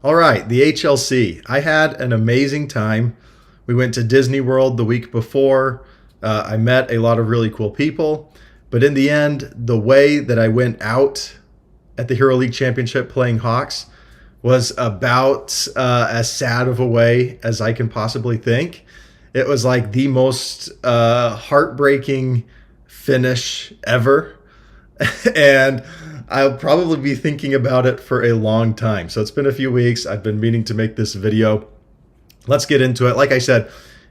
All right, the HLC. I had an amazing time. We went to Disney World the week before. I met a lot of really cool people. But in the end, the way that I went out at the Hero League Championship playing Hawks was about as sad of a way as I can possibly think. It was like the most heartbreaking finish ever. And I'll probably be thinking about it for a long time. So it's been a few weeks. I've been meaning to make this video. Let's get into it. Like I said,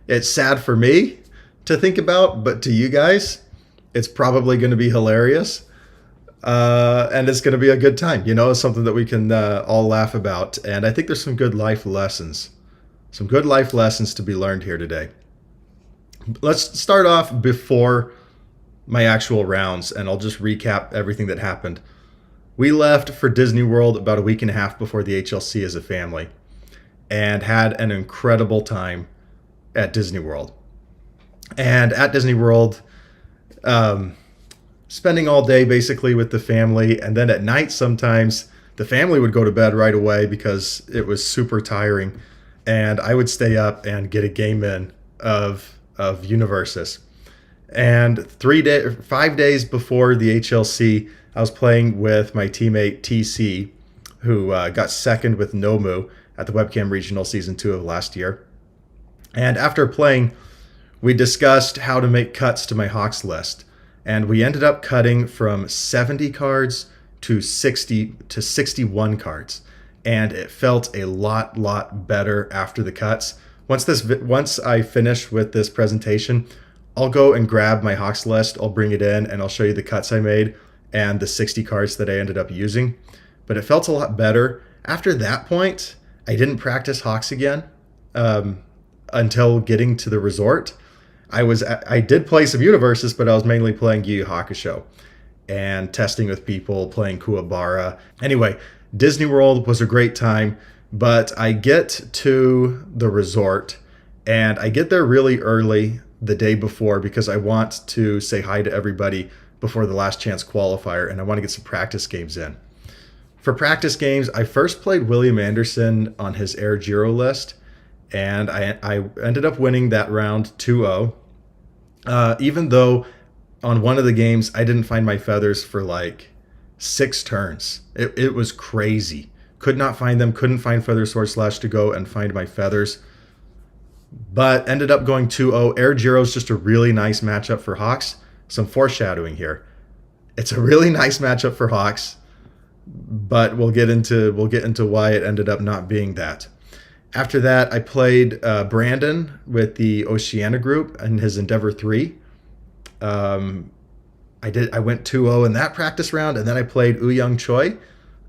it's sad for me to think about, but to you guys, it's probably going to be hilarious. And it's going to be a good time. You know, it's something that we can all laugh about. And I think there's some good life lessons. Some good life lessons to be learned here today. Let's start off before my actual rounds, and I'll just recap everything that happened. We left for Disney World about a week and a half before the HLC as a family and had an incredible time at Disney World. And at Disney World, spending all day basically with the family, and then at night sometimes the family would go to bed right away because it was super tiring, and I would stay up and get a game in of Universes. And 5 days before the HLC, I was playing with my teammate TC, who got second with Nomu at the Webcam Regional Season 2 of last year. And after playing, we discussed how to make cuts to my Hawks list. And we ended up cutting from 70 cards to 60 to 61 cards. And it felt a lot better after the cuts. Once I finish with this presentation, I'll go and grab my Hawks list, I'll bring it in, and I'll show you the cuts I made and the 60 cards that I ended up using. But it felt a lot better. After that point, I didn't practice Hawks again until getting to the resort. I did play some Universes, but I was mainly playing Yu Yu Hakusho and testing with people, playing Kuwabara. Anyway, Disney World was a great time, but I get to the resort, and I get there really early the day before because I want to say hi to everybody before the last chance qualifier, and I want to get some practice games in. For practice games, I first played William Anderson on his Air Giro list, and I ended up winning that round 2-0. Even though on one of the games I didn't find my feathers for like 6 turns. It was crazy. Could not find them, couldn't find Feather Sword Slash to go and find my feathers. But ended up going 2-0. Air Giro is just a really nice matchup for Hawks. Some foreshadowing here. It's a really nice matchup for Hawks, but we'll get into why it ended up not being that. After that, I played Brandon with the Oceania group in his Endeavor 3. I went 2-0 in that practice round, and then I played Young Choi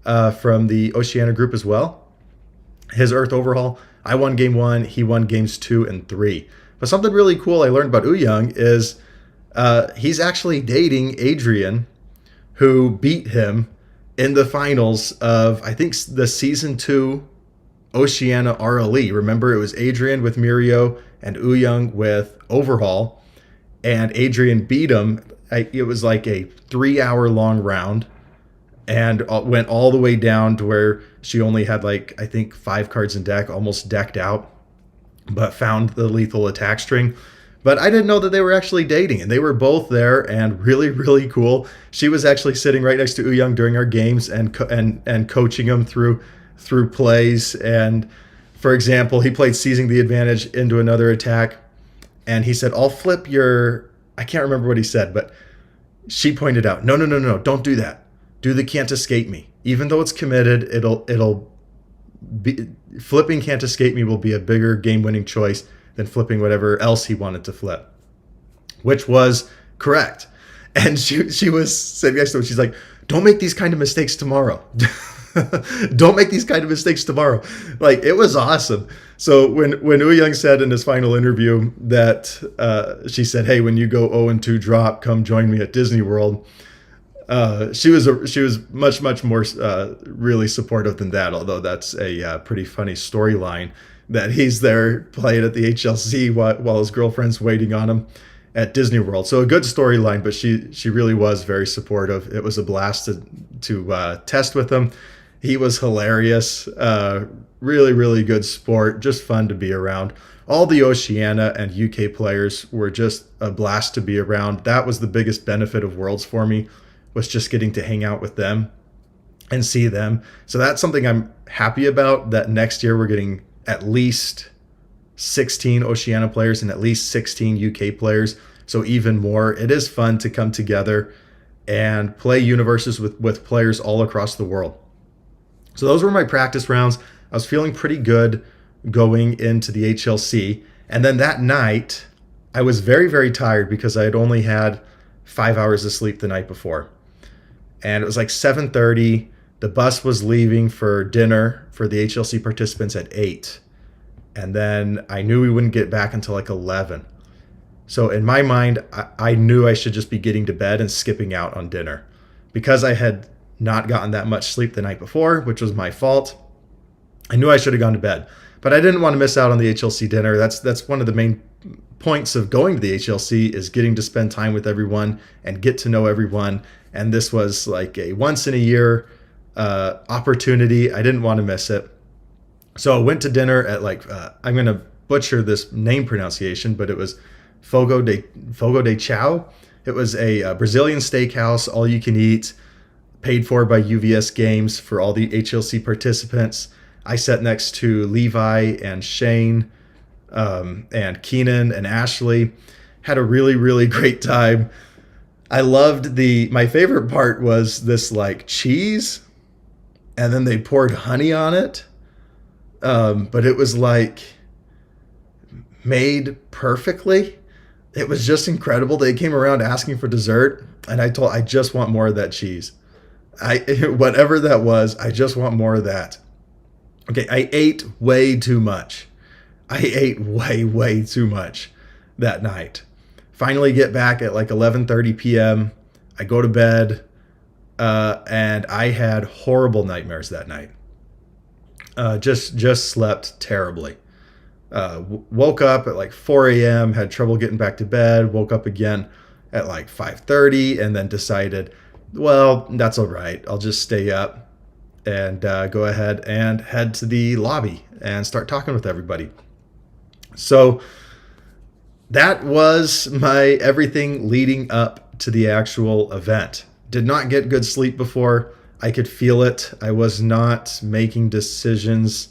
from the Oceania group as well. His Earth Overhaul. I won game 1, he won games 2 and 3. But something really cool I learned about Young is he's actually dating Adrian, who beat him in the finals of, I think, the Season 2 Oceania RLE. Remember, it was Adrian with Mirio and Young with Overhaul, and Adrian beat him. It was like a 3-hour-long round, and went all the way down to where she only had, like, I think 5 cards in deck, almost decked out, but found the lethal attack string. But I didn't know that they were actually dating, and they were both there, and really cool. She was actually sitting right next to Young during our games and coaching him through plays. And for example, he played Seizing the Advantage into another attack, and he said, "I'll flip your," I can't remember what he said, but she pointed out, no, don't do that. Do the Can't Escape Me. Even though it's committed, it'll be, flipping Can't Escape Me will be a bigger game-winning choice than flipping whatever else he wanted to flip, which was correct. And she was sitting next to him. She's like, "Don't make these kind of mistakes tomorrow." Don't make these kind of mistakes tomorrow. Like, it was awesome. So when Young said in his final interview that she said, "Hey, when you go 0-2 drop, come join me at Disney World," she was much more really supportive than that. Although that's a pretty funny storyline that he's there playing at the HLC while his girlfriend's waiting on him at Disney World. So a good storyline, but she really was very supportive. It was a blast to test with him. He was hilarious. Really, really good sport. Just fun to be around. All the Oceania and UK players were just a blast to be around. That was the biggest benefit of Worlds for me, was just getting to hang out with them and see them. So that's something I'm happy about, that next year we're getting at least 16 Oceania players and at least 16 UK players. So even more. It is fun to come together and play universes with players all across the world. So those were my practice rounds. I was feeling pretty good going into the HLC. And then that night, I was very, very tired because I had only had 5 hours of sleep the night before. And it was like 7:30. The bus was leaving for dinner for the HLC participants at 8. And then I knew we wouldn't get back until like 11. So in my mind, I knew I should just be getting to bed and skipping out on dinner. Because I had not gotten that much sleep the night before, which was my fault, I knew I should have gone to bed. But I didn't want to miss out on the HLC dinner. That's one of the main points of going to the HLC, is getting to spend time with everyone and get to know everyone. And this was like a once in a year opportunity. I didn't want to miss it. So I went to dinner at I'm going to butcher this name pronunciation, but it was Fogo de Chao. It was a Brazilian steakhouse, all you can eat, paid for by UVS Games for all the HLC participants. I sat next to Levi and Shane and Keenan and Ashley. Had a really, really great time. I loved my favorite part was this like cheese, and then they poured honey on it. But it was like made perfectly. It was just incredible. They came around asking for dessert, and I just want more of that cheese. Whatever that was, I just want more of that. Okay, I ate way too much. I ate way, way too much that night. Finally get back at like 11:30 p.m. I go to bed, and I had horrible nightmares that night. Just slept terribly. Woke up at like 4 a.m., had trouble getting back to bed, woke up again at like 5:30, and then decided, well, that's all right. I'll just stay up and go ahead and head to the lobby and start talking with everybody. So that was my everything leading up to the actual event. Did not get good sleep before. I could feel it. I was not making decisions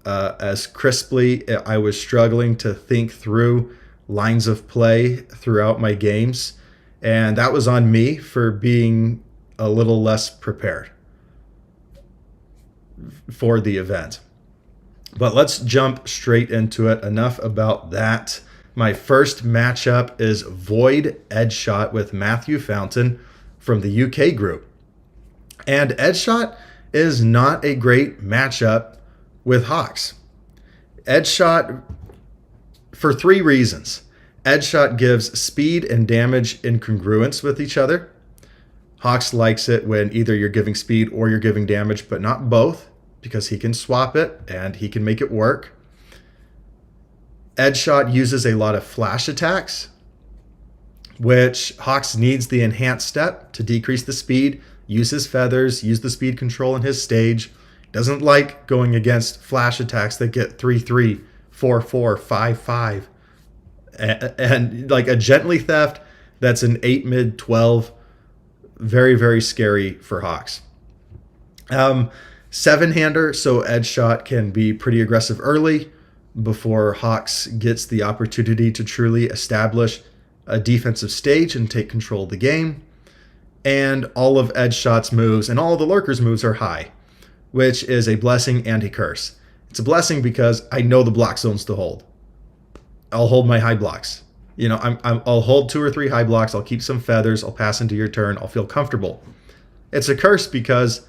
as crisply. I was struggling to think through lines of play throughout my games. And that was on me for being a little less prepared for the event. But let's jump straight into it. Enough about that. My first matchup is Void Edgeshot with Matthew Fountain from the UK group. And Edgeshot is not a great matchup with Hawks. Edgeshot, for 3 reasons. Edgeshot gives speed and damage in congruence with each other. Hawks likes it when either you're giving speed or you're giving damage, but not both, because he can swap it and he can make it work. Edgeshot uses a lot of flash attacks, which Hawks needs the enhanced step to decrease the speed, use his feathers, use the speed control in his stage. Doesn't like going against flash attacks that get 3-3, 4-4, 5-5. And like a Gently Theft that's an 8 mid 12. Very, very scary for Hawks. 7-hander, so Edgeshot can be pretty aggressive early before Hawks gets the opportunity to truly establish a defensive stage and take control of the game. And all of Edgeshot's moves and all of the Lurker's moves are high, which is a blessing and a curse. It's a blessing because I know the block zones to hold. I'll hold my high blocks. I'll hold 2 or 3 high blocks. I'll keep some feathers. I'll pass into your turn. I'll feel comfortable. It's a curse because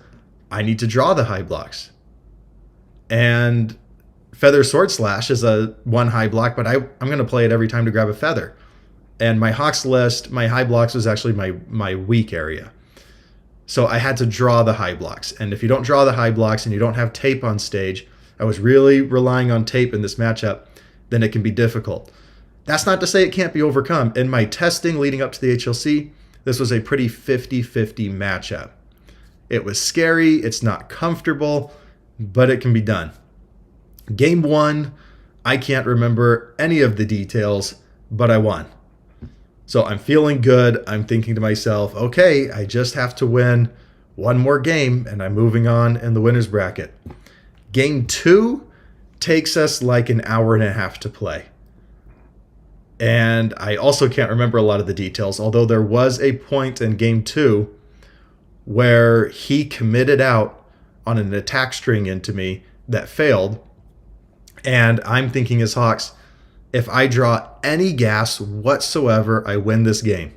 I need to draw the high blocks. And Feather Sword Slash is a 1 high block, but I'm going to play it every time to grab a feather. And my Hawks list, my high blocks was actually my weak area. So I had to draw the high blocks. And if you don't draw the high blocks and you don't have tape on stage, I was really relying on tape in this matchup, then it can be difficult. That's not to say it can't be overcome. In my testing leading up to the HLC, this was a pretty 50-50 matchup. It was scary. It's not comfortable, but it can be done. Game 1, I can't remember any of the details, but I won. So I'm feeling good. I'm thinking to myself, okay, I just have to win one more game and I'm moving on in the winner's bracket. Game 2 takes us like an hour and a half to play. And I also can't remember a lot of the details, although there was a point in game 2 where he committed out on an attack string into me that failed. And I'm thinking as Hawks, if I draw any gas whatsoever, I win this game.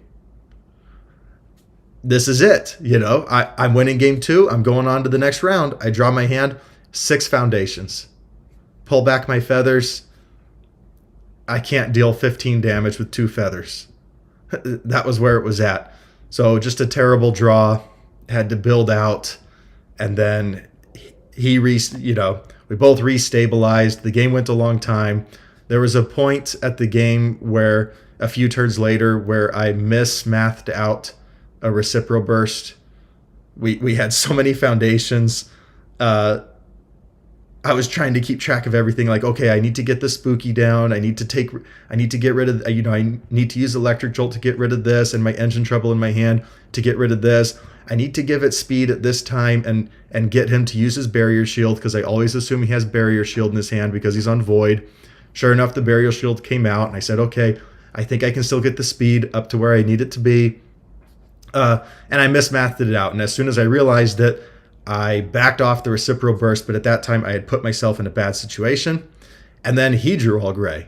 This is it. I'm winning game 2. I'm going on to the next round. I draw my hand, 6 foundations. Pull back my feathers. I can't deal 15 damage with 2 feathers. That was where it was at. So just a terrible draw. Had to build out. And then we both restabilized. The game went a long time. There was a point at the game where a few turns later where I mismathed out a reciprocal burst. We had so many foundations. I was trying to keep track of everything. Like, okay, I need to get the spooky down. I need to get rid of, I need to use electric jolt to get rid of this, and my engine trouble in my hand to get rid of this. I need to give it speed at this time and get him to use his barrier shield, because I always assume he has barrier shield in his hand because he's on void. Sure enough, the barrier shield came out, and I said, okay, I think I can still get the speed up to where I need it to be. And I mismathed it out. And as soon as I realized it, I backed off the reciprocal burst, but at that time I had put myself in a bad situation. And then he drew all gray.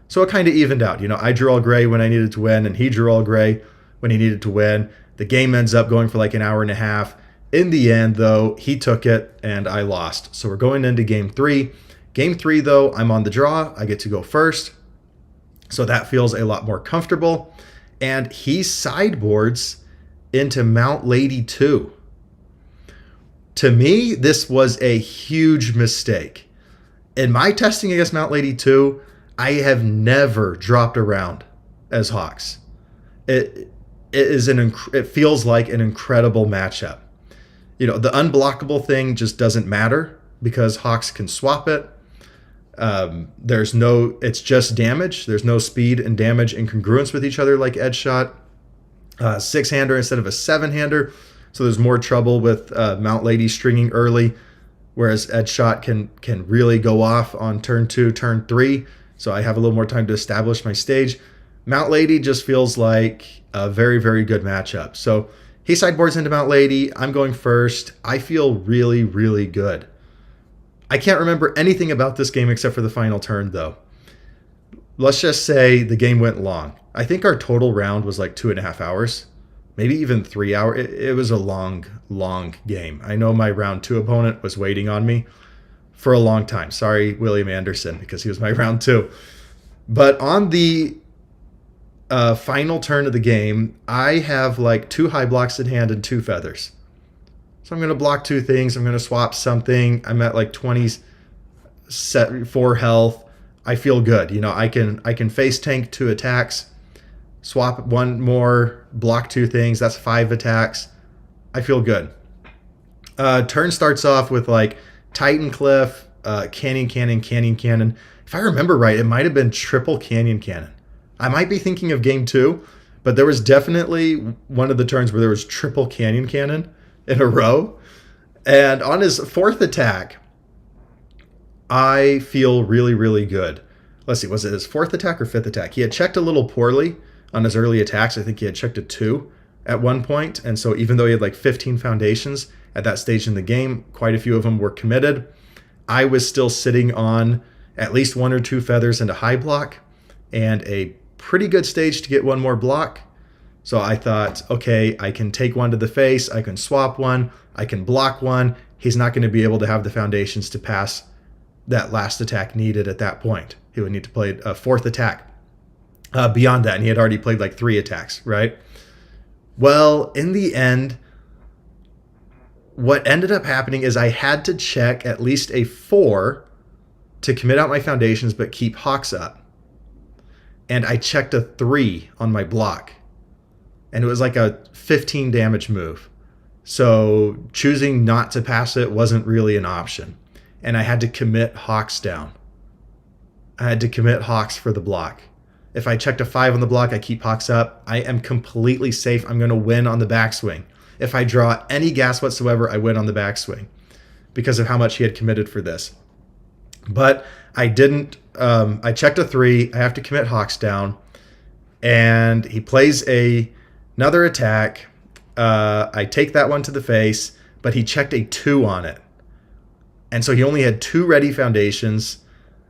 So it kind of evened out. I drew all gray when I needed to win, and he drew all gray when he needed to win. The game ends up going for like an hour and a half. In the end, though, he took it and I lost. So we're going into game 3. Game 3, though, I'm on the draw. I get to go first. So that feels a lot more comfortable. And he sideboards into Mount Lady 2. To me, this was a huge mistake. In my testing against Mount Lady 2, I have never dropped around as Hawks. It feels like an incredible matchup. The unblockable thing just doesn't matter because Hawks can swap it. It's just damage. There's no speed and damage incongruence with each other like Edge Shot. 6-hander instead of a 7-hander. So there's more trouble with Mount Lady stringing early, whereas Edge Shot can really go off on turn 2, turn 3. So I have a little more time to establish my stage. Mount Lady just feels like a very, very good matchup. So he sideboards into Mount Lady. I'm going first. I feel really, really good. I can't remember anything about this game except for the final turn, though. Let's just say the game went long. I think our total round was like 2.5 hours. Maybe even 3 hours. It was a long, long game. I know my round 2 opponent was waiting on me for a long time. Sorry, William Anderson, because he was my round 2. But on the final turn of the game, I have like 2 high blocks in hand and 2 feathers. So I'm going to block 2 things. I'm going to swap something. I'm at like 24 health. I feel good. I can face tank 2 attacks. Swap 1 more, block 2 things. That's 5 attacks. I feel good. Turn starts off with like Titan Cliff, Canyon Cannon. If I remember right, it might have been triple Canyon Cannon. I might be thinking of game 2, but there was definitely one of the turns where there was triple Canyon Cannon in a row. And on his 4th attack, I feel really, really good. Let's see, was it his 4th attack or 5th attack? He had checked a little poorly on his early attacks. I think he had checked a 2 at one point. And so even though he had like 15 foundations at that stage in the game, quite a few of them were committed. I was still sitting on at least 1 or 2 feathers and a high block and a pretty good stage to get 1 more block. So I thought, okay, I can take 1 to the face. I can swap 1. I can block 1. He's not going to be able to have the foundations to pass that last attack needed at that point. He would need to play a 4th attack. Beyond that, and he had already played like 3 attacks, right? Well, in the end, what ended up happening is I had to check at least a 4 to commit out my foundations but keep Hawks up. And I checked a 3 on my block. And it was like a 15 damage move. So choosing not to pass it wasn't really an option. And I had to commit Hawks down. I had to commit Hawks for the block. If I checked a 5 on the block, I keep Hawks up. I am completely safe. I'm going to win on the backswing. If I draw any gas whatsoever, I win on the backswing because of how much he had committed for this. But I didn't. I checked a 3. I have to commit Hawks down. And he plays another attack. I take that one to the face, but he checked a 2 on it. And so he only had 2 ready foundations.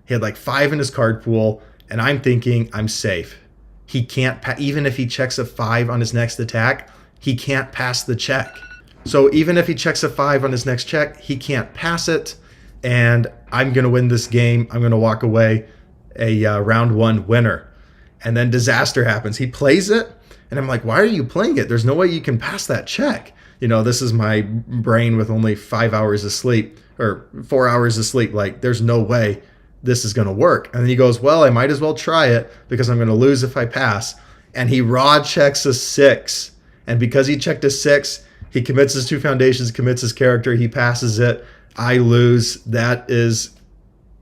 He had like 5 in his card pool. And I'm thinking, I'm safe. He can't, even if he checks a 5 on his next attack, he can't pass the check. So even if he checks a 5 on his next check, he can't pass it. And I'm going to win this game. I'm going to walk away a round 1 winner. And then disaster happens. He plays it. And I'm like, why are you playing it? There's no way you can pass that check. You know, this is my brain with only 5 hours of sleep or 4 hours of sleep. Like, there's no way this is going to work. And then he goes, well, I might as well try it because I'm going to lose if I pass. And he raw checks a 6. And because he checked a 6, he commits his 2 foundations, commits his character. He passes it. I lose. That is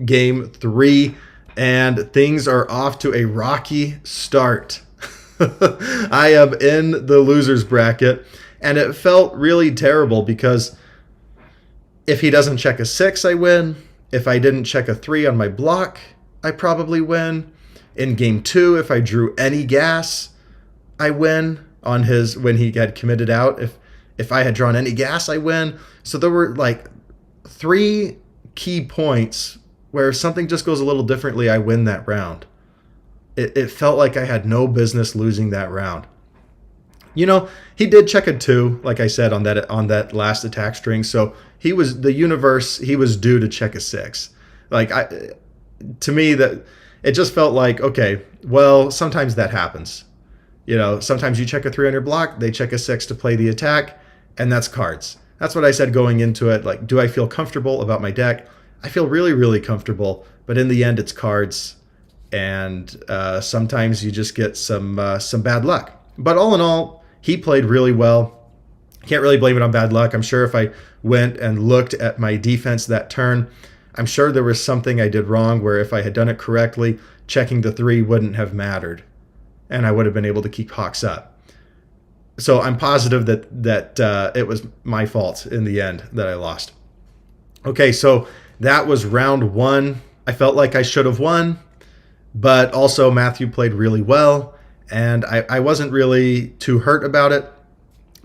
game 3. And things are off to a rocky start. I am in the loser's bracket. And it felt really terrible because if he doesn't check a 6, I win. If I didn't check a 3 on my block, I probably win. In game 2, if I drew any gas, I win on his when he had committed out. If I had drawn any gas, I win. So there were like 3 key points where if something just goes a little differently, I win that round. It felt like I had no business losing that round. You know, he did check a 2, like I said, on that last attack string. So he was due to check a 6. To me, that it just felt like, okay, well, sometimes that happens. You know, sometimes you check a 3 on your block, they check a 6 to play the attack, and that's cards. That's what I said going into it. Like, do I feel comfortable about my deck? I feel really, really comfortable, but in the end, it's cards, and sometimes you just get some bad luck. But all in all, he played really well. Can't really blame it on bad luck. I'm sure if I went and looked at my defense that turn, I'm sure there was something I did wrong where if I had done it correctly, checking the 3 wouldn't have mattered, and I would have been able to keep Hawks up. So I'm positive that it was my fault in the end that I lost. Okay, so that was round 1. I felt like I should have won, but also Matthew played really well. And I wasn't really too hurt about it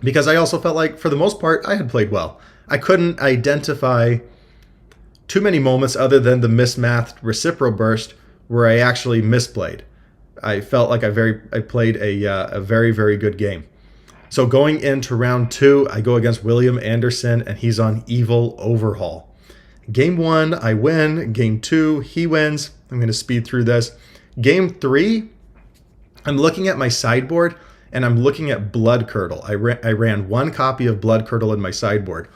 because I also felt like, for the most part, I had played well. I couldn't identify too many moments other than the mismathed reciprocal burst where I actually misplayed. I felt like I played a very, very good game. So going into round 2, I go against William Anderson, and he's on Evil Overhaul. Game 1, I win. Game 2, he wins. I'm going to speed through this. Game 3, I'm looking at my sideboard, and I'm looking at Blood Curdle. I ran 1 copy of Blood Curdle in my sideboard,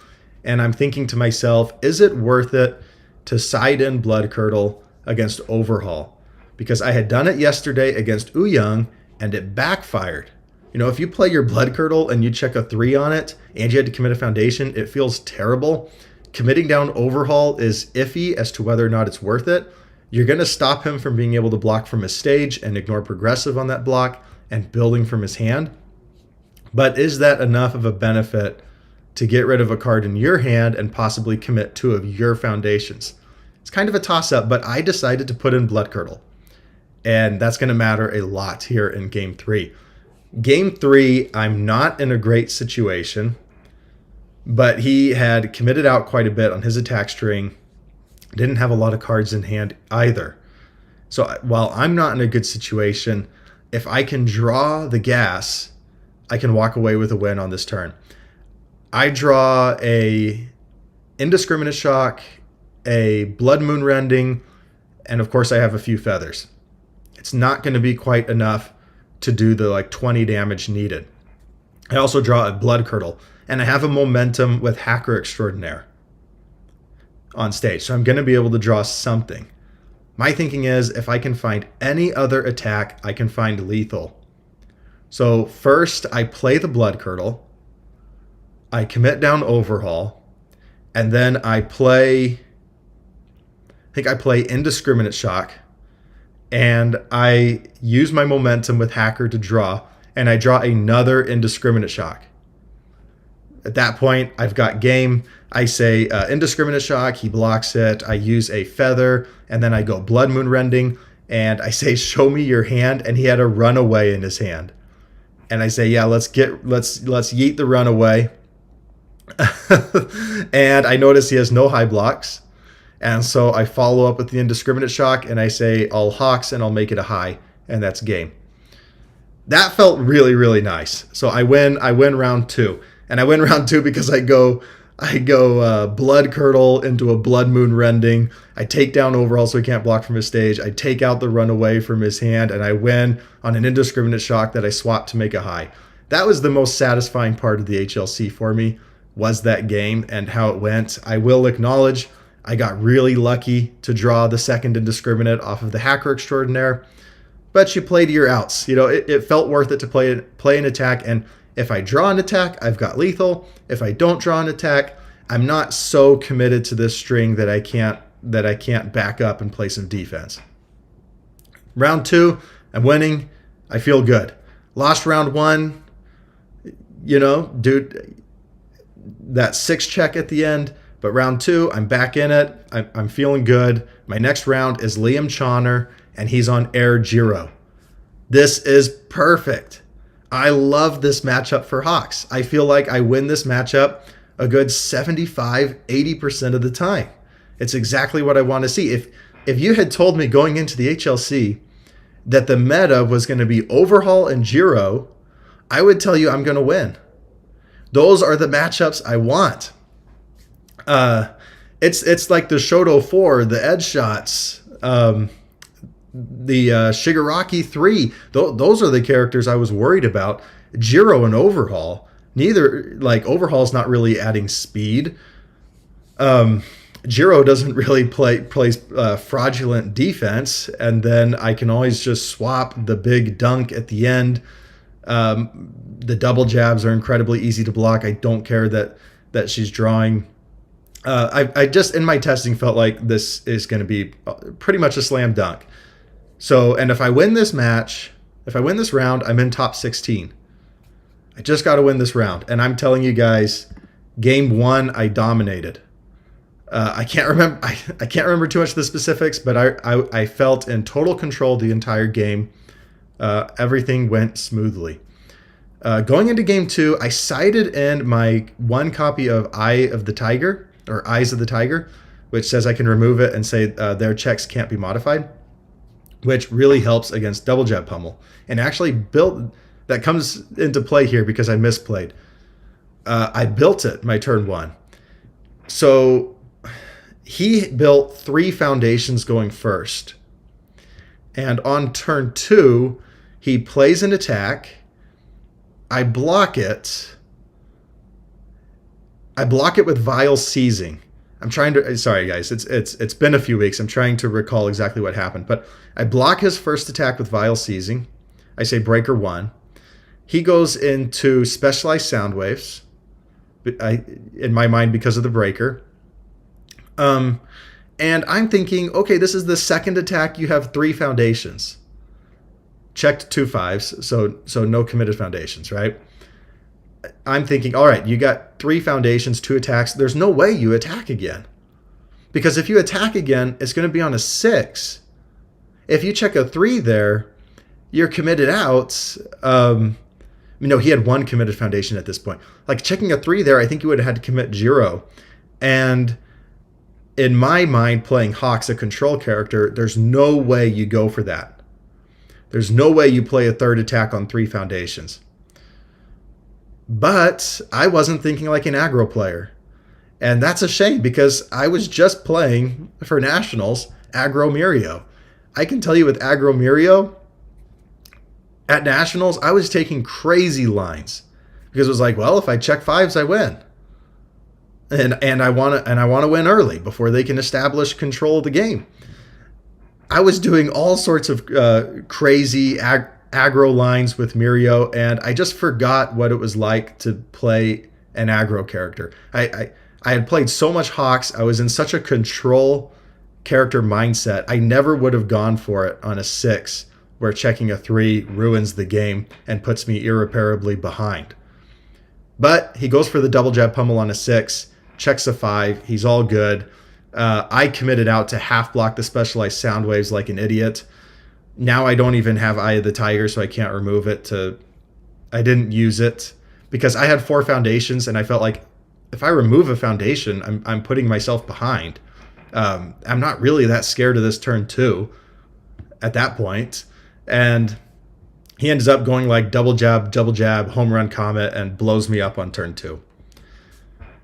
and I'm thinking to myself, is it worth it to side in Blood Curdle against Overhaul? Because I had done it yesterday against Ouyang, and it backfired. You know, if you play your Blood Curdle and you check a 3 on it, and you had to commit a foundation, it feels terrible. Committing down Overhaul is iffy as to whether or not it's worth it. You're going to stop him from being able to block from his stage and ignore progressive on that block and building from his hand. But is that enough of a benefit to get rid of a card in your hand and possibly commit 2 of your foundations? It's kind of a toss-up, but I decided to put in Blood Curdle. And that's going to matter a lot here in Game 3. Game 3, I'm not in a great situation, but he had committed out quite a bit on his attack string. Didn't have a lot of cards in hand either. So while I'm not in a good situation, if I can draw the gas, I can walk away with a win on this turn. I draw a Indiscriminate Shock, a Blood Moon Rending, and of course I have a few feathers. It's not going to be quite enough to do the 20 damage needed. I also draw a Blood Curdle, and I have a momentum with Hacker Extraordinaire on stage, so I'm going to be able to draw something. My thinking is, if I can find any other attack, I can find lethal. So first, I play the Blood Curdle. I commit down Overhaul, and then I think I play Indiscriminate Shock, and I use my momentum with Hacker to draw, and I draw another Indiscriminate Shock. At that point, I've got game. I say Indiscriminate Shock, he blocks it. I use a Feather, and then I go Blood Moon Rending, and I say, show me your hand, and he had a Runaway in his hand. And I say, yeah, let's yeet the Runaway. And I notice he has no high blocks. And so I follow up with the Indiscriminate Shock, and I say, I'll Hawks, and I'll make it a high, and that's game. That felt really, really nice. So I win round 2. And I win round 2 because I go Blood Curdle into a Blood Moon Rending. I take down Overhaul so he can't block from his stage. I take out the Runaway from his hand, and I win on an Indiscriminate Shock that I swap to make a high. That was the most satisfying part of the HLC for me, was that game and how it went. I will acknowledge I got really lucky to draw the second Indiscriminate off of the Hacker Extraordinaire, but you play to your outs. You know, it felt worth it to play an attack, and if I draw an attack, I've got lethal. If I don't draw an attack, I'm not so committed to this string that I can't back up and play some defense. Round 2, I'm winning. I feel good. Lost round 1, you know, dude, that 6 check at the end. But round 2, I'm back in it. I'm feeling good. My next round is Liam Chawner, and he's on Air Jiro. This is perfect. I love this matchup for Hawks. I feel like I win this matchup a good 75-80% of the time. It's exactly what I want to see. If you had told me going into the HLC that the meta was going to be Overhaul and Jiro, I would tell you I'm going to win. Those are the matchups I want. It's like the Shoto 4, the Edge Shots, the Shigaraki 3. Those are the characters I was worried about. Jiro and Overhaul, neither, like, Overhaul's not really adding speed. Jiro doesn't really plays fraudulent defense, and then I can always just swap the big dunk at the end. The double jabs are incredibly easy to block. I don't care that she's drawing. I just, in my testing, felt like this is going to be pretty much a slam dunk. So, and if I win this round, I'm in top 16. I just got to win this round. And I'm telling you guys, game 1, I dominated. I can't remember too much of the specifics, but I felt in total control the entire game. Everything went smoothly. Going into game 2, I sided in my 1 copy of Eye of the Tiger, or Eyes of the Tiger, which says I can remove it and say their checks can't be modified, which really helps against double jab pummel. And actually that comes into play here because I misplayed. I built it my turn 1. So he built 3 foundations going first. And on turn 2, he plays an attack. I block it. I block it with Vile Seizing. I'm trying to, sorry guys, it's been a few weeks. I'm trying to recall exactly what happened, but I block his first attack with Vile Seizing. I say breaker 1. He goes into Specialized Sound Waves, in my mind, because of the breaker. And I'm thinking, okay, this is the second attack. You have 3 foundations. Checked 2 5s, so no committed foundations, right? I'm thinking, all right, you got 3 foundations, 2 attacks. There's no way you attack again. Because if you attack again, it's going to be on a 6. If you check a 3 there, you're committed out. He had 1 committed foundation at this point. Like, checking a 3 there, I think you would have had to commit Jiro. And in my mind, playing Hawks, a control character, there's no way you go for that. There's no way you play a 3rd attack on 3 foundations. But I wasn't thinking like an aggro player. And that's a shame because I was just playing for Nationals aggro Mirio. I can tell you with aggro Mirio, at Nationals, I was taking crazy lines. Because it was like, well, if I check 5s, I win. And I want to win early before they can establish control of the game. I was doing all sorts of crazy aggro lines with Mirio, and I just forgot what it was like to play an aggro character. I had played so much Hawks. I was in such a control character mindset. I never would have gone for it on a 6 where checking a 3 ruins the game and puts me irreparably behind. But he goes for the double jab pummel on a 6, checks a 5. He's all good. I committed out to half block the specialized sound waves like an idiot. Now I don't even have Eye of the Tiger, so I can't remove it. I didn't use it because I had 4 foundations, and I felt like if I remove a foundation, I'm putting myself behind. I'm not really that scared of this turn 2 at that point. And he ends up going like double jab, home run comet, and blows me up on turn 2.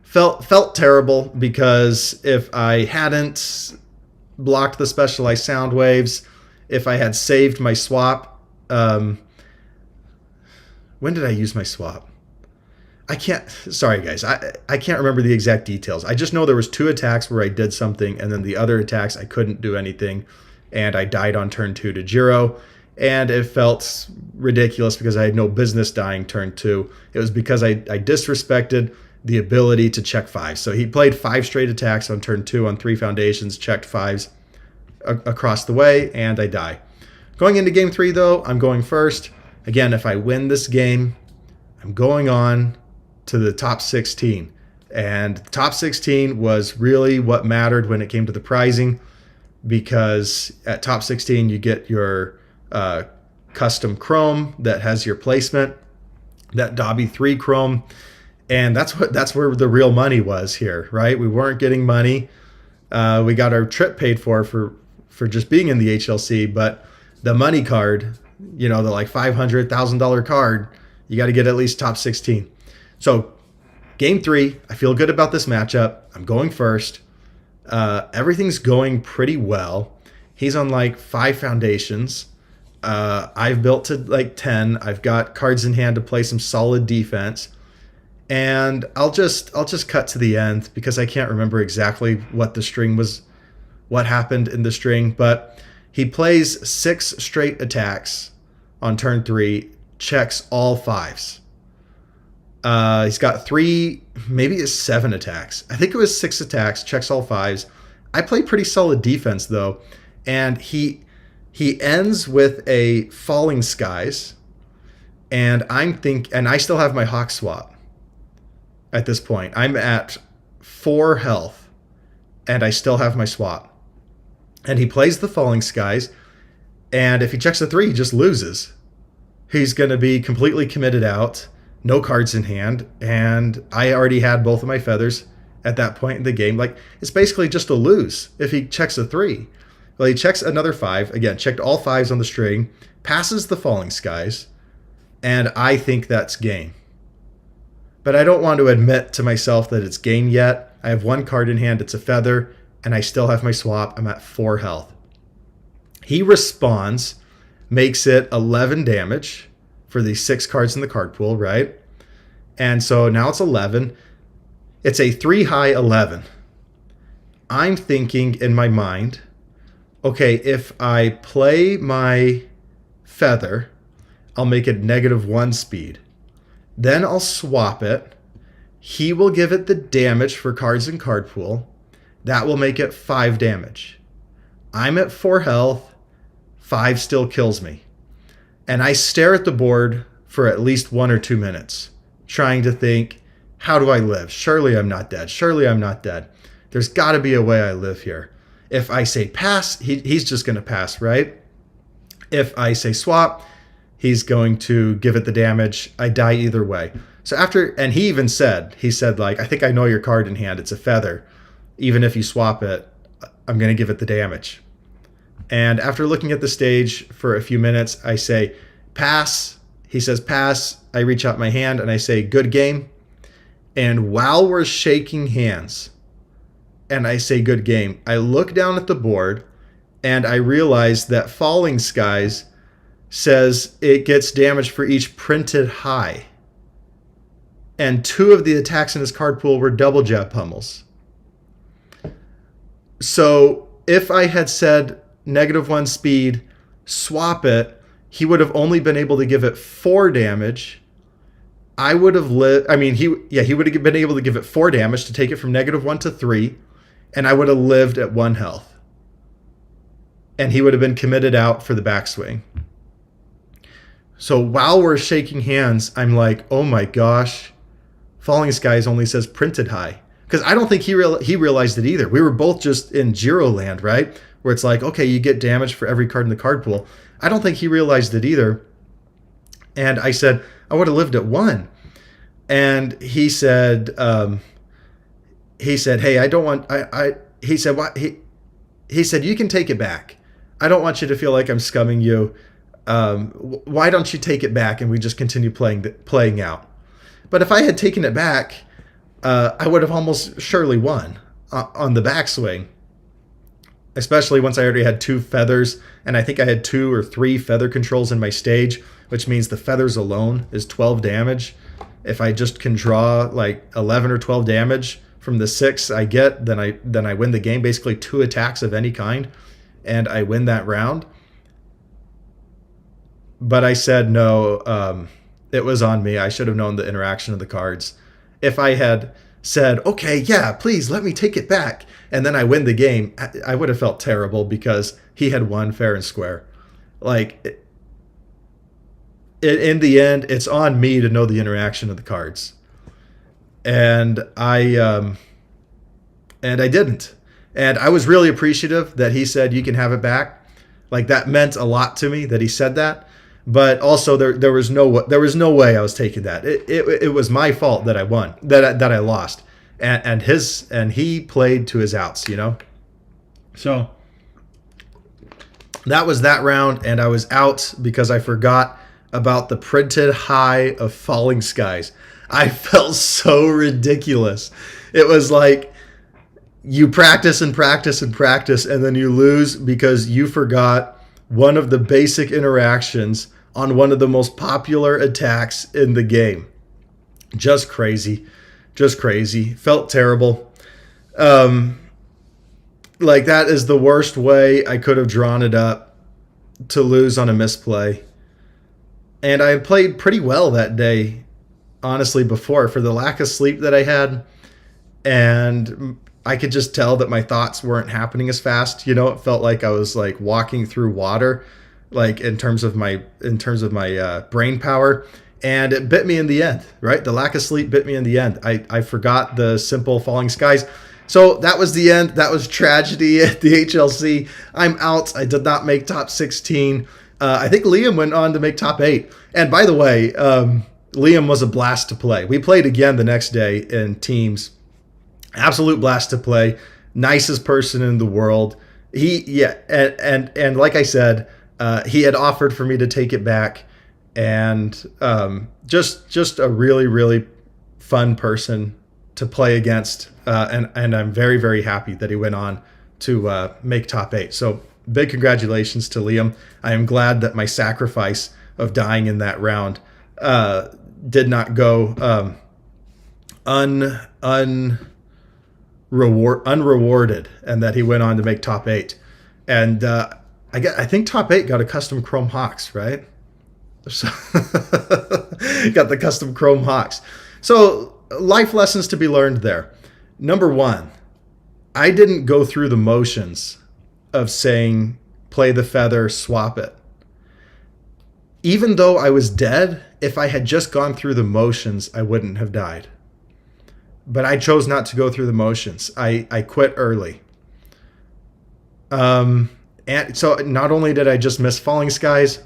Felt terrible because if I hadn't blocked the specialized sound waves, if I had saved my swap, when did I use my swap? Sorry guys, I can't remember the exact details. I just know there was 2 attacks where I did something, and then the other attacks I couldn't do anything, and I died on turn 2 to Jiro, and it felt ridiculous because I had no business dying turn 2. It was because I disrespected the ability to check 5. So he played 5 straight attacks on turn 2 on 3 foundations, checked 5s across the way, and I die. Going into game 3 though, I'm going first. Again, if I win this game, I'm going on to the top 16. And the top 16 was really what mattered when it came to the prizing, because at top 16 you get your custom chrome that has your placement, that Dobby 3 chrome, and that's where the real money was here, right? We weren't getting money. We got our trip paid for just being in the HLC, but the money card, the like $500,000 card, you got to get at least top 16. So game 3, I feel good about this matchup. I'm going first. Everything's going pretty well. He's on like 5 foundations. I've built to like 10. I've got cards in hand to play some solid defense. And I'll just cut to the end because I can't remember exactly what happened in the string, but he plays 6 straight attacks on turn 3, checks all 5s. He's got 3, maybe it's 7 attacks. I think it was 6 attacks, checks all 5s. I play pretty solid defense though, and he ends with a Falling Skies, and I still have my Hawk swap. At this point, I'm at 4 health, and I still have my swap. And he plays the Falling Skies, and if he checks a 3, he just loses. He's going to be completely committed out, no cards in hand, and I already had both of my feathers at that point in the game. Like, it's basically just a lose if he checks a 3. Well, he checks another 5, again, checked all 5s on the string, passes the Falling Skies, and I think that's game. But I don't want to admit to myself that it's game yet. I have 1 card in hand, it's a feather, and I still have my swap. I'm at 4 health. He responds, makes it 11 damage for the 6 cards in the card pool, right? And so now it's 11. It's a 3 high 11. I'm thinking in my mind, okay, if I play my feather, I'll make it -1 speed. Then I'll swap it. He will give it the damage for cards in card pool. That will make it 5 damage. I'm at 4 health. 5 still kills me. And I stare at the board for at least 1 or 2 minutes, trying to think, how do I live? Surely I'm not dead. Surely I'm not dead. There's got to be a way I live here. If I say pass, he's just going to pass, right? If I say swap, he's going to give it the damage. I die either way. So and he even said, like, I think I know your card in hand. It's a feather. Even if you swap it, I'm going to give it the damage. And after looking at the stage for a few minutes, I say, pass. He says, pass. I reach out my hand and I say, good game. And while we're shaking hands and I say, good game, I look down at the board and I realize that Falling Skies says it gets damage for each printed high. And 2 of the attacks in his card pool were double jab pummels. So if I had said -1 speed, swap it, he would have only been able to give it 4 damage. I would have lived. I mean, he would have been able to give it 4 damage to take it from -1 to 3, and I would have lived at 1 health. And he would have been committed out for the backswing. So while we're shaking hands, I'm like, oh my gosh, Falling Skies only says printed high. Because I don't think he realized it either. We were both just in Giro land, right? Where it's like, okay, you get damage for every card in the card pool. I don't think he realized it either. And I said, I would have lived at 1. And he said, hey, I don't want, he said, what? He said, you can take it back. I don't want you to feel like I'm scumming you. Why don't you take it back and we just continue playing out? But if I had taken it back, I would have almost surely won on the backswing, especially once I already had 2 feathers, and I think I had 2 or 3 feather controls in my stage, which means the feathers alone is 12 damage. If I just can draw like 11 or 12 damage from the 6 I get, then I win the game. Basically 2 attacks of any kind, and I win that round. But I said no. It was on me. I should have known the interaction of the cards. If I had said, okay, yeah, please let me take it back, and then I win the game, I would have felt terrible because he had won fair and square. Like, in the end, it's on me to know the interaction of the cards. And I didn't. And I was really appreciative that he said, you can have it back. Like, that meant a lot to me that he said that. But also, there was no way I was taking that. It was my fault that I won, that I lost, and he played to his outs, you know. So that was that round, and I was out because I forgot about the printed high of Falling Skies. I felt so ridiculous. It was like you practice and practice and practice, and then you lose because you forgot one of the basic interactions on one of the most popular attacks in the game. Just crazy. Just crazy. Felt terrible. Like, that is the worst way I could have drawn it up to lose on a misplay. And I played pretty well that day, honestly, before, for the lack of sleep that I had. And I could just tell that my thoughts weren't happening as fast. You know, it felt like I was like walking through water, like in terms of my brain power, and it bit me in the end. Right, the lack of sleep bit me in the end. I forgot the simple Falling Skies, so that was the end. That was tragedy at the HLC. I'm out. I did not make top 16. I think Liam went on to make top 8. And by the way, Liam was a blast to play. We played again the next day in teams. Absolute blast to play. Nicest person in the world. And like I said, he had offered for me to take it back, and just a really, really fun person to play against. And I'm very, very happy that he went on to make top 8. So big congratulations to Liam. I am glad that my sacrifice of dying in that round did not go unrewarded, and that he went on to make top 8. And I think top 8 got a custom Chrome Hawks, right? So got the custom Chrome Hawks. So life lessons to be learned there. Number 1, I didn't go through the motions of saying play the feather, swap it. Even though I was dead, if I had just gone through the motions, I wouldn't have died. But I chose not to go through the motions. I quit early. And so not only did I just miss Falling Skies,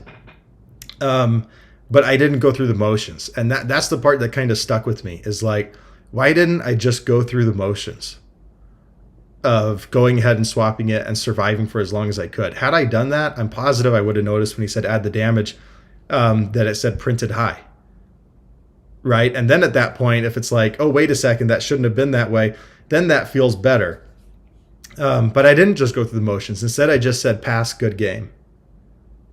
but I didn't go through the motions. And that's the part that kind of stuck with me, is like, why didn't I just go through the motions of going ahead and swapping it and surviving for as long as I could? Had I done that, I'm positive I would have noticed when he said add the damage, that it said printed high. Right? And then at that point, if it's like, oh, wait a second, that shouldn't have been that way, then that feels better. But I didn't just go through the motions. Instead, I just said, pass, good game.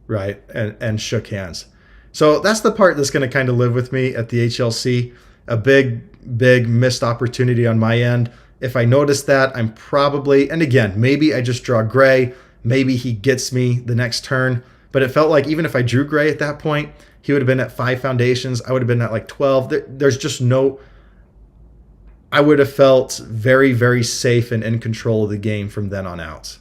Right? And shook hands. So that's the part that's going to kind of live with me at the HLC. A big missed opportunity on my end. If I notice that, I'm probably, and again, maybe I just draw gray. Maybe he gets me the next turn. But it felt like even if I drew gray at that point, He would have been at 5 foundations. I would have been at like 12. There's just no. I would have felt very, very safe and in control of the game from then on out.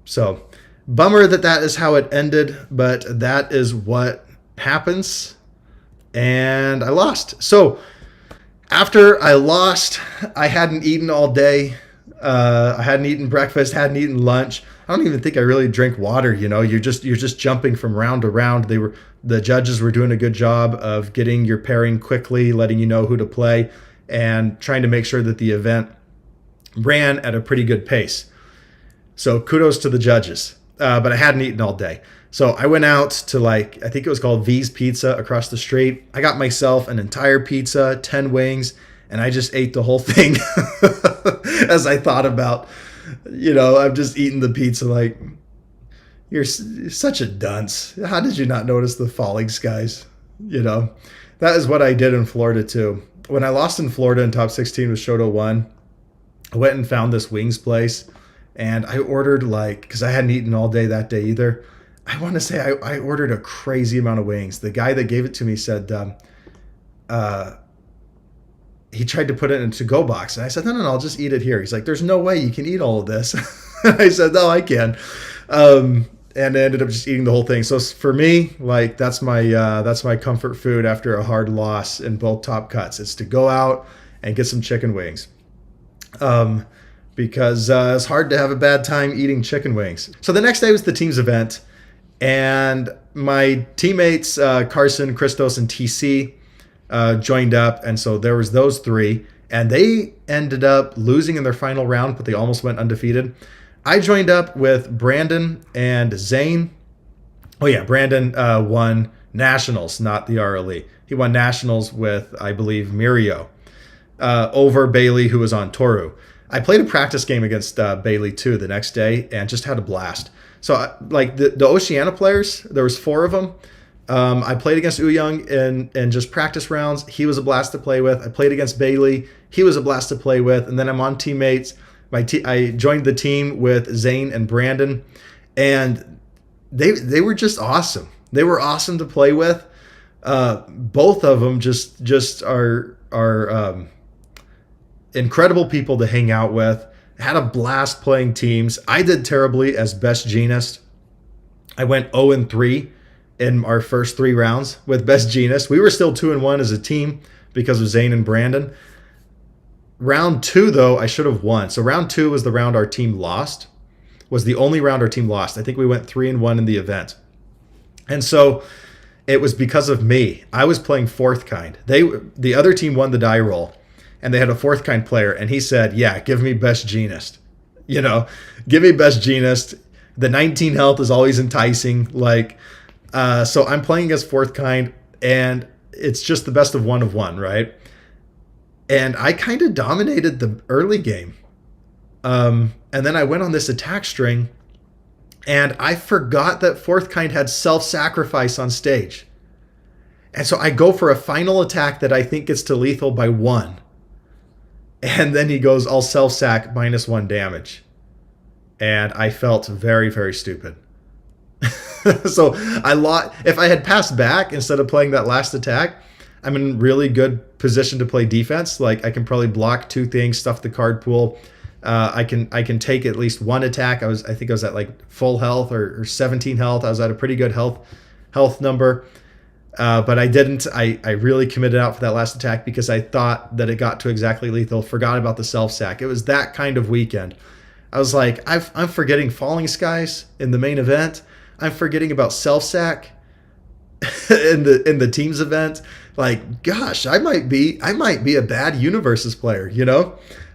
So, bummer that is how it ended, but that is what happens. And I lost. So, after I lost, I hadn't eaten all day. I hadn't eaten breakfast, hadn't eaten lunch. I don't even think I really drink water. You're just jumping from round to round. The judges were doing a good job of getting your pairing quickly, letting you know who to play, and trying to make sure that the event ran at a pretty good pace. So kudos to the judges. But I hadn't eaten all day. So I went out to I think it was called V's Pizza across the street. I got myself an entire pizza, 10 wings, and I just ate the whole thing as I thought about, I'm just eating the pizza like, you're such a dunce. How did you not notice the falling skies? That is what I did in Florida too. When I lost in Florida in top 16 with Shoto 1, I went and found this wings place, and I ordered because I hadn't eaten all day that day either. I want to say I ordered a crazy amount of wings. The guy that gave it to me said he tried to put it in a to-go box. And I said, no, I'll just eat it here. He's like, there's no way you can eat all of this. I said, no, I can. And I ended up just eating the whole thing. So for me, that's my comfort food after a hard loss in both top cuts. It's to go out and get some chicken wings. Because it's hard to have a bad time eating chicken wings. So the next day was the team's event. And my teammates, Carson, Christos, and TC, joined up. And so there was those 3. And they ended up losing in their final round, but they almost went undefeated. I joined up with Brandon and Zane. Oh, yeah, Brandon won Nationals, not the RLE. He won Nationals with, I believe, Mirio over Bailey, who was on Toru. I played a practice game against Bailey, too, the next day, and just had a blast. So, the Oceania players, there was 4 of them. I played against Uyung in just practice rounds. He was a blast to play with. I played against Bailey. He was a blast to play with. And then I'm on teammates. I joined the team with Zane and Brandon, and they were just awesome. They were awesome to play with. Both of them just are incredible people to hang out with. Had a blast playing teams. I did terribly as best genist. I went 0-3 in our first 3 rounds with best genist. We were still 2-1 as a team because of Zane and Brandon. Round 2, though, I should have won. So round 2 was the round our team lost. Was the only round our team lost. I think we went 3-1 in the event. And so it was because of me. I was playing 4th kind. The other team won the die roll, and they had a 4th kind player, and he said, yeah, give me best genist. Give me best genist. The 19 health is always enticing. So I'm playing against 4th kind, and it's just the best of 1, right? And I kind of dominated the early game. And then I went on this attack string, and I forgot that 4th kind had self-sacrifice on stage. And so I go for a final attack that I think gets to lethal by 1. And then he goes, I'll self-sack -1 damage. And I felt very, very stupid. So if I had passed back instead of playing that last attack, I'm in really good position to play defense. I can probably block 2 things, stuff the card pool. I can take at least 1 attack. I think I was at full health or 17 health. I was at a pretty good health number. But I didn't. I really committed out for that last attack because I thought that it got to exactly lethal. Forgot about the self-sack. It was that kind of weekend. I was like, I'm forgetting Falling Skies in the main event. I'm forgetting about self-sack in the team's event. Gosh, I might be a bad Universes player.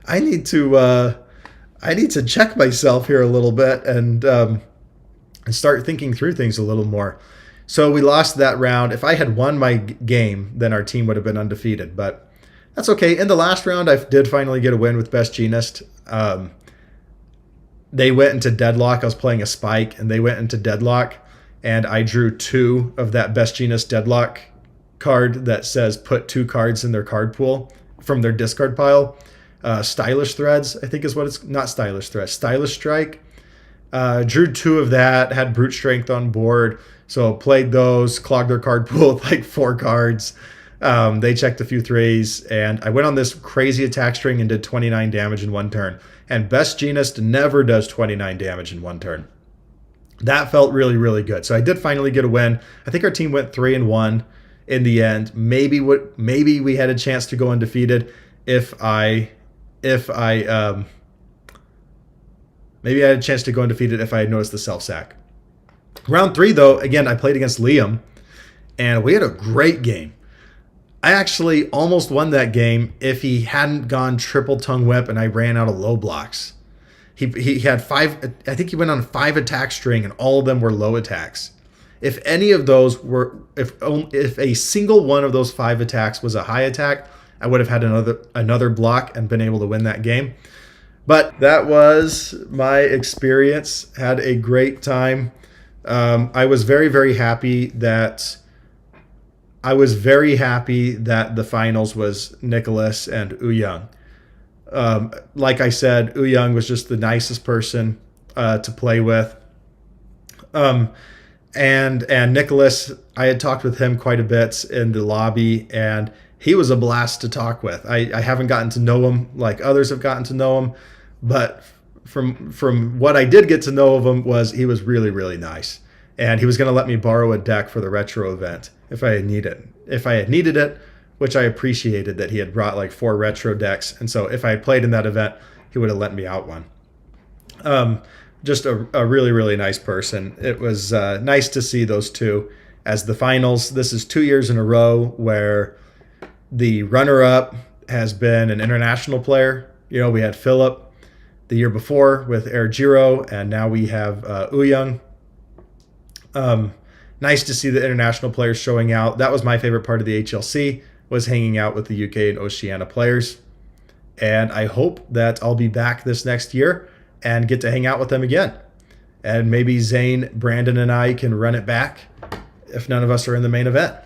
I need to check myself here a little bit and start thinking through things a little more. So we lost that round. If I had won my game, then our team would have been undefeated. But that's okay. In the last round, I did finally get a win with Best Genist. They went into deadlock. I was playing a Spike, and they went into deadlock. And I drew 2 of that Best Genist deadlock card that says put 2 cards in their card pool from their discard pile. Stylish Threads, I think is what it's... Not Stylish Threads. Stylish Strike. Drew 2 of that. Had Brute Strength on board. So played those, clogged their card pool with like 4 cards. They checked a few threes, and I went on this crazy attack string and did 29 damage in 1 turn. And Best Genist never does 29 damage in 1 turn. That felt really, really good. So I did finally get a win. I think our team went 3-1 in the end. Maybe we had a chance to go undefeated if I maybe I had a chance to go undefeated if I had noticed the self-sack. Round 3, though, again, I played against Liam, and we had a great game. I actually almost won that game if he hadn't gone triple tongue whip and I ran out of low blocks. He had 5, I think he went on 5 attack string, and all of them were low attacks. If any of those were, if a single one of those 5 attacks was a high attack, I would have had another block and been able to win that game. But that was my experience. Had a great time. I was very, very happy that the finals was Nicholas and Ouyang. Like I said, Ouyang was just the nicest person to play with. And Nicholas, I had talked with him quite a bit in the lobby, and he was a blast to talk with. I haven't gotten to know him like others have gotten to know him, but from what I did get to know of him was he was really, really nice. And he was going to let me borrow a deck for the retro event if I had needed it, which I appreciated that he had brought like 4 retro decks. And so if I had played in that event, he would have lent me out one. Just a really, really nice person. It was nice to see those two as the finals. This is 2 years in a row where the runner-up has been an international player. You know, we had Philip the year before with Air Giro, and now we have Ouyang. Nice to see the international players showing out. That was my favorite part of the HLC, was hanging out with the UK and Oceania players. And I hope that I'll be back this next year and get to hang out with them again. And maybe Zane, Brandon, and I can run it back if none of us are in the main event.